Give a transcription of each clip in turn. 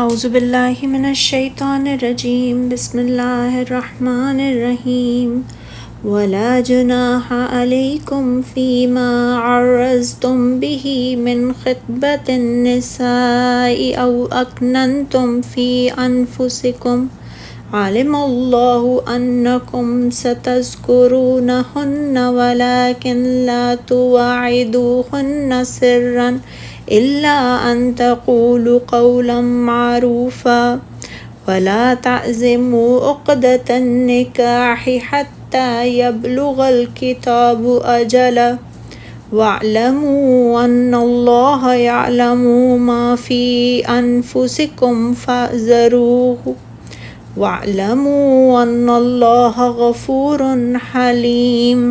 اعوذ باللہ من الشیطان الرجیم بسم اللہ الرحمن الرحیم ولا جناح علیکم فیما عرضتم به من خطبۃ النساء او اکننتم فی انفسکم علم اللہ انکم ستذکرونہن ولکن لا تواعدوہن سرا إلا أن تقولوا قولا معروفا ولا تعزموا عقدة النكاح حتى يبلغ الكتاب أجله واعلموا أن الله يعلم ما في أنفسكم فاحذروه واعلموا أن الله غفور حليم۔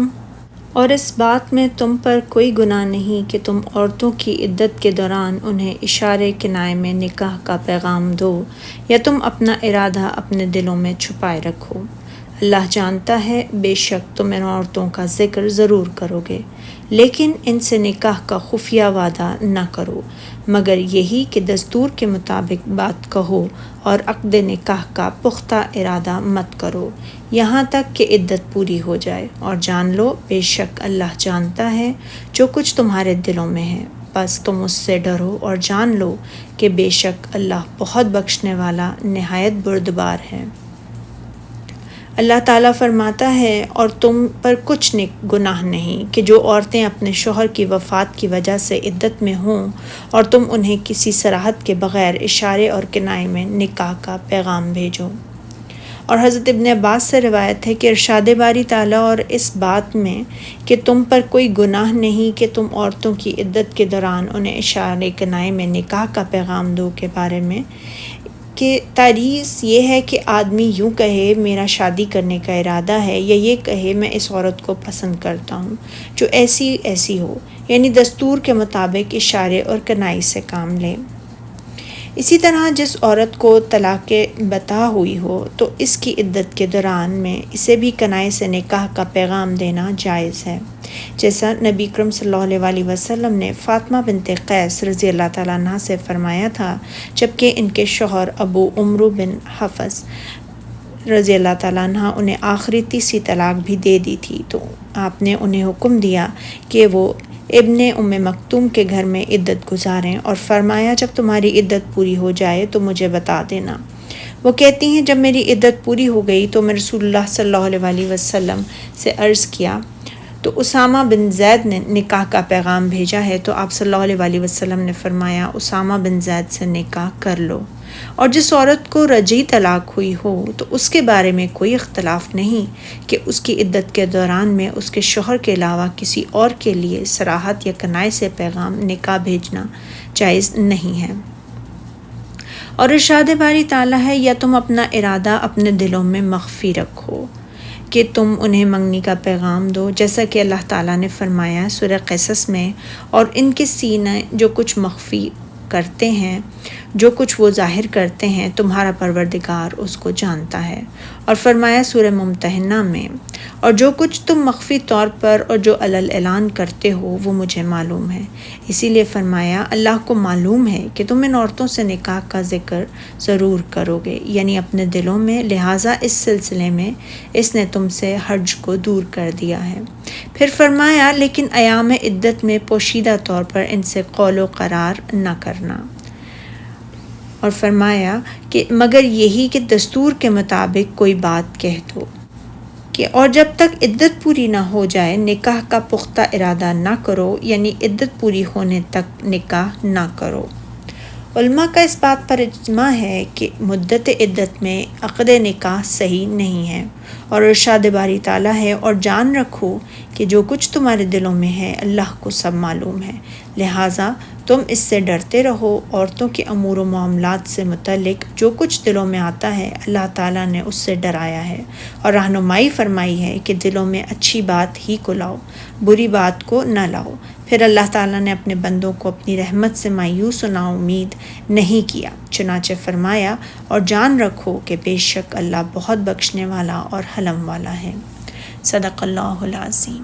اور اس بات میں تم پر کوئی گناہ نہیں کہ تم عورتوں کی عدت کے دوران انہیں اشارے کنائے میں نکاح کا پیغام دو یا تم اپنا ارادہ اپنے دلوں میں چھپائے رکھو۔ اللہ جانتا ہے بے شک تم ان عورتوں کا ذکر ضرور کرو گے، لیکن ان سے نکاح کا خفیہ وعدہ نہ کرو مگر یہی کہ دستور کے مطابق بات کہو اور عقد نکاح کا پختہ ارادہ مت کرو یہاں تک کہ عدت پوری ہو جائے، اور جان لو بے شک اللہ جانتا ہے جو کچھ تمہارے دلوں میں ہے، بس تم اس سے ڈرو اور جان لو کہ بے شک اللہ بہت بخشنے والا نہایت بردبار ہے۔ اللہ تعالیٰ فرماتا ہے اور تم پر کچھ گناہ نہیں کہ جو عورتیں اپنے شوہر کی وفات کی وجہ سے عدت میں ہوں اور تم انہیں کسی صراحت کے بغیر اشارے اور کنائے میں نکاح کا پیغام بھیجو۔ اور حضرت ابن عباس سے روایت ہے کہ ارشاد باری تعالیٰ اور اس بات میں کہ تم پر کوئی گناہ نہیں کہ تم عورتوں کی عدت کے دوران انہیں اشارے کنائے میں نکاح کا پیغام دو کے بارے میں کہ تعریض یہ ہے کہ آدمی یوں کہے میرا شادی کرنے کا ارادہ ہے، یا یہ کہے میں اس عورت کو پسند کرتا ہوں جو ایسی ہو، یعنی دستور کے مطابق اشارے اور کنائی سے کام لے۔ اسی طرح جس عورت کو طلاق بتا ہوئی ہو تو اس کی عدت کے دوران میں اسے بھی کنائے سے نکاح کا پیغام دینا جائز ہے، جیسا نبی اکرم صلی اللہ علیہ وسلم نے فاطمہ بنت قیس رضی اللہ تعالیٰ عنہ سے فرمایا تھا، جبکہ ان کے شوہر ابو عمرو بن حفص رضی اللہ تعالیٰ عنہ انہیں آخری تیسری طلاق بھی دے دی تھی، تو آپ نے انہیں حکم دیا کہ وہ ابن ام مکتوم کے گھر میں عدت گزاریں، اور فرمایا جب تمہاری عدت پوری ہو جائے تو مجھے بتا دینا۔ وہ کہتی ہیں جب میری عدت پوری ہو گئی تو میں رسول اللہ صلی اللہ علیہ وسلم سے عرض کیا تو اسامہ بن زید نے نکاح کا پیغام بھیجا ہے، تو آپ صلی اللہ علیہ وسلم نے فرمایا اسامہ بن زید سے نکاح کر لو۔ اور جس عورت کو رجعی طلاق ہوئی ہو تو اس کے بارے میں کوئی اختلاف نہیں کہ اس کی عدت کے دوران میں اس کے شوہر کے علاوہ کسی اور کے لیے صراحت یا کنائے سے پیغام نکاح بھیجنا جائز نہیں ہے۔ اور ارشاد باری تعالیٰ ہے یا تم اپنا ارادہ اپنے دلوں میں مخفی رکھو کہ تم انہیں منگنی کا پیغام دو، جیسا کہ اللہ تعالیٰ نے فرمایا سورہ قصص میں، اور ان کے سینے جو کچھ مخفی کرتے ہیں، جو کچھ وہ ظاہر کرتے ہیں تمہارا پروردگار اس کو جانتا ہے، اور فرمایا سورہ ممتحنہ میں، اور جو کچھ تم مخفی طور پر اور جو علل اعلان کرتے ہو وہ مجھے معلوم ہے۔ اسی لیے فرمایا اللہ کو معلوم ہے کہ تم ان عورتوں سے نکاح کا ذکر ضرور کرو گے، یعنی اپنے دلوں میں، لہٰذا اس سلسلے میں اس نے تم سے حرج کو دور کر دیا ہے۔ پھر فرمایا لیکن ایام عدت میں پوشیدہ طور پر ان سے قول و قرار نہ کرنا، اور فرمایا کہ مگر یہی کہ دستور کے مطابق کوئی بات کہہ دو کہ اور جب تک عدت پوری نہ ہو جائے نکاح کا پختہ ارادہ نہ کرو، یعنی عدت پوری ہونے تک نکاح نہ کرو۔ علماء کا اس بات پر اجماع ہے کہ مدت عدت میں عقد نکاح صحیح نہیں ہے، اور ارشاد باری تعالیٰ ہے اور جان رکھو کہ جو کچھ تمہارے دلوں میں ہے اللہ کو سب معلوم ہے، لہٰذا تم اس سے ڈرتے رہو۔ عورتوں کے امور و معاملات سے متعلق جو کچھ دلوں میں آتا ہے اللہ تعالیٰ نے اس سے ڈرایا ہے اور رہنمائی فرمائی ہے کہ دلوں میں اچھی بات ہی کو لاؤ، بری بات کو نہ لاؤ۔ پھر اللہ تعالیٰ نے اپنے بندوں کو اپنی رحمت سے مایوس و نا امید نہیں کیا، چنانچہ فرمایا اور جان رکھو کہ بے شک اللہ بہت بخشنے والا اور حلم والا ہے۔ صدق اللہ العظیم۔